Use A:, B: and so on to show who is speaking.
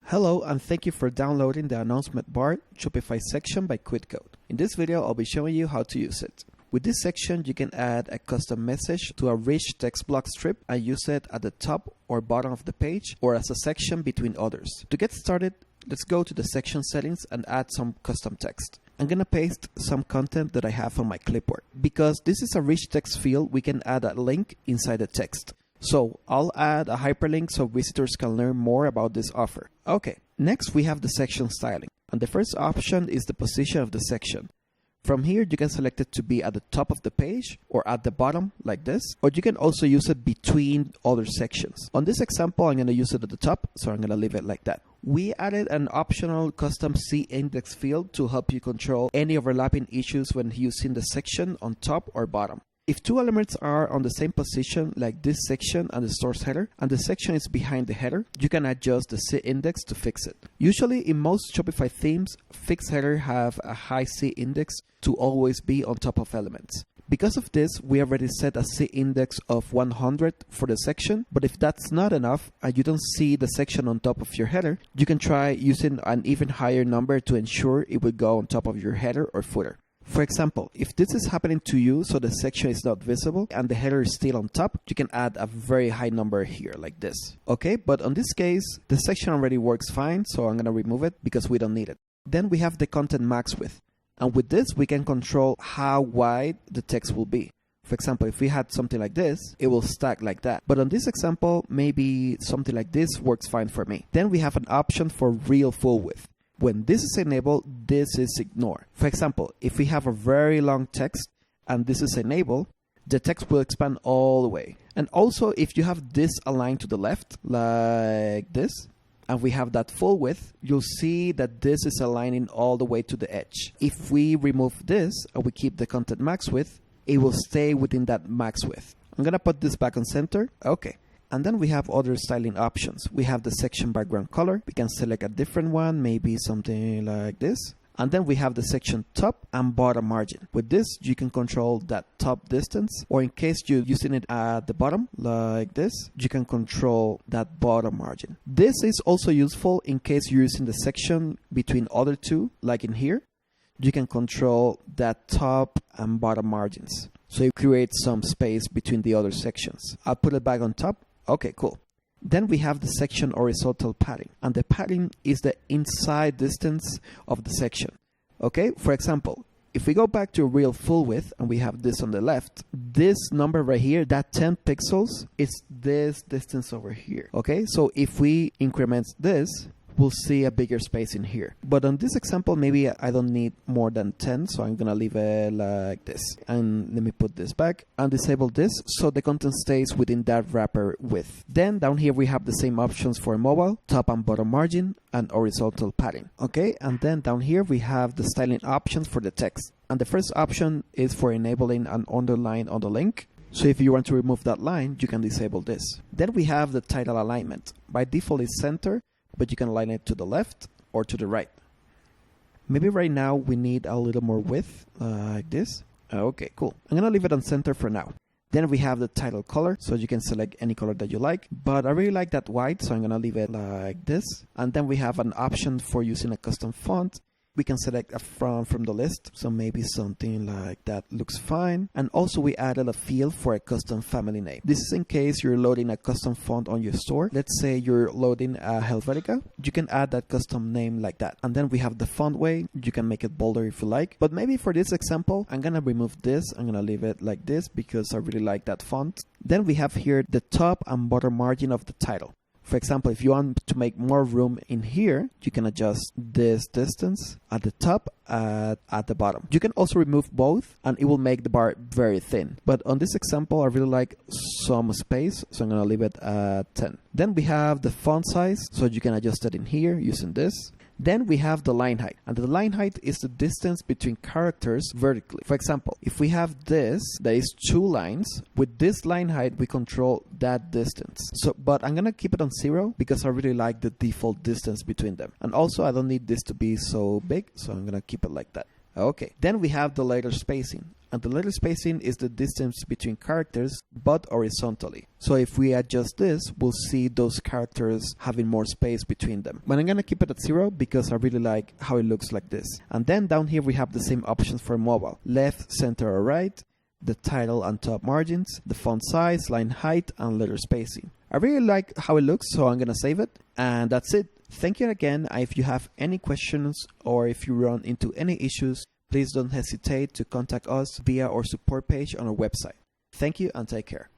A: Hello and thank you for downloading the announcement bar Shopify section by qwiqode. In this video, I'll be showing you how to use it. With this section, you can add a custom message to a rich text block strip and use it at the top or bottom of the page or as a section between others. To get started, let's go to the section settings and add some custom text. I'm gonna paste some content that I have on my clipboard. Because this is a rich text field, we can add a link inside the text. So I'll add a hyperlink so visitors can learn more about this offer. Okay, next we have the section styling. And the first option is the position of the section. From here, you can select it to be at the top of the page or at the bottom like this, or you can also use it between other sections. On this example, I'm going to use it at the top, so I'm going to leave it like that. We added an optional custom C-index field to help you control any overlapping issues when using the section on top or bottom. If two elements are on the same position, like this section and the store's header, and the section is behind the header, you can adjust the C-index to fix it. Usually, in most Shopify themes, fixed header have a high C-index to always be on top of elements. Because of this, we already set a C-index of 100 for the section, but if that's not enough and you don't see the section on top of your header, you can try using an even higher number to ensure it will go on top of your header or footer. For example, if this is happening to you so the section is not visible and the header is still on top, you can add a very high number here like this. Okay, but on this case, the section already works fine, so I'm going to remove it because we don't need it. Then we have the content max width. And with this, we can control how wide the text will be. For example, if we had something like this, it will stack like that. But on this example, maybe something like this works fine for me. Then we have an option for real full width. When this is enabled, this is ignored. For example, if we have a very long text and this is enabled, the text will expand all the way. And also, if you have this aligned to the left, like this, and we have that full width, you'll see that this is aligning all the way to the edge. If we remove this and we keep the content max width, it will stay within that max width. I'm gonna put this back on center. Okay. And then we have other styling options. We have the section background color. We can select a different one, maybe something like this. And then we have the section top and bottom margin. With this, you can control that top distance, or in case you're using it at the bottom, like this, you can control that bottom margin. This is also useful in case you're using the section between other two, like in here. You can control that top and bottom margins. So you create some space between the other sections. I'll put it back on top. Okay, cool. Then we have the section horizontal padding, and the padding is the inside distance of the section. Okay, for example, if we go back to real full width and we have this on the left, this number right here, that 10 pixels, is this distance over here. Okay, so if we increment this, we'll see a bigger space in here. But on this example, maybe I don't need more than 10, so I'm gonna leave it like this. And let me put this back and disable this so the content stays within that wrapper width. Then down here we have the same options for mobile, top and bottom margin, and horizontal padding. Okay, and then down here we have the styling options for the text. And the first option is for enabling an underline on the link. So if you want to remove that line, you can disable this. Then we have the title alignment. By default it's center, but you can align it to the left or to the right. Maybe right now we need a little more width, like this. Okay, cool. I'm gonna leave it on center for now. Then we have the title color, so you can select any color that you like, but I really like that white, so I'm gonna leave it like this. And then we have an option for using a custom font. We can select a font from the list, so maybe something like that looks fine. And also we added a field for a custom family name. This is in case you're loading a custom font on your store. Let's say you're loading a Helvetica. You can add that custom name like that. And then we have the font weight. You can make it bolder if you like. But maybe for this example, I'm gonna remove this. I'm gonna leave it like this because I really like that font. Then we have here the top and bottom margin of the title. For example, if you want to make more room in here, you can adjust this distance at the top and at the bottom. You can also remove both and it will make the bar very thin. But on this example, I really like some space, so I'm going to leave it at 10. Then we have the font size, so you can adjust it in here using this. Then we have the line height, and the line height is the distance between characters vertically. For example, if we have this, that is 2 lines, with this line height, we control that distance. But I'm gonna keep it on 0 because I really like the default distance between them. And also, I don't need this to be so big, so I'm gonna keep it like that. Okay, then we have the letter spacing. And the letter spacing is the distance between characters, but horizontally. So if we adjust this, we'll see those characters having more space between them. But I'm going to keep it at 0 because I really like how it looks like this. And then down here we have the same options for mobile. Left, center, or right, the title and top margins, the font size, line height, and letter spacing. I really like how it looks, so I'm going to save it. And that's it. Thank you again. If you have any questions or if you run into any issues, please don't hesitate to contact us via our support page on our website. Thank you and take care.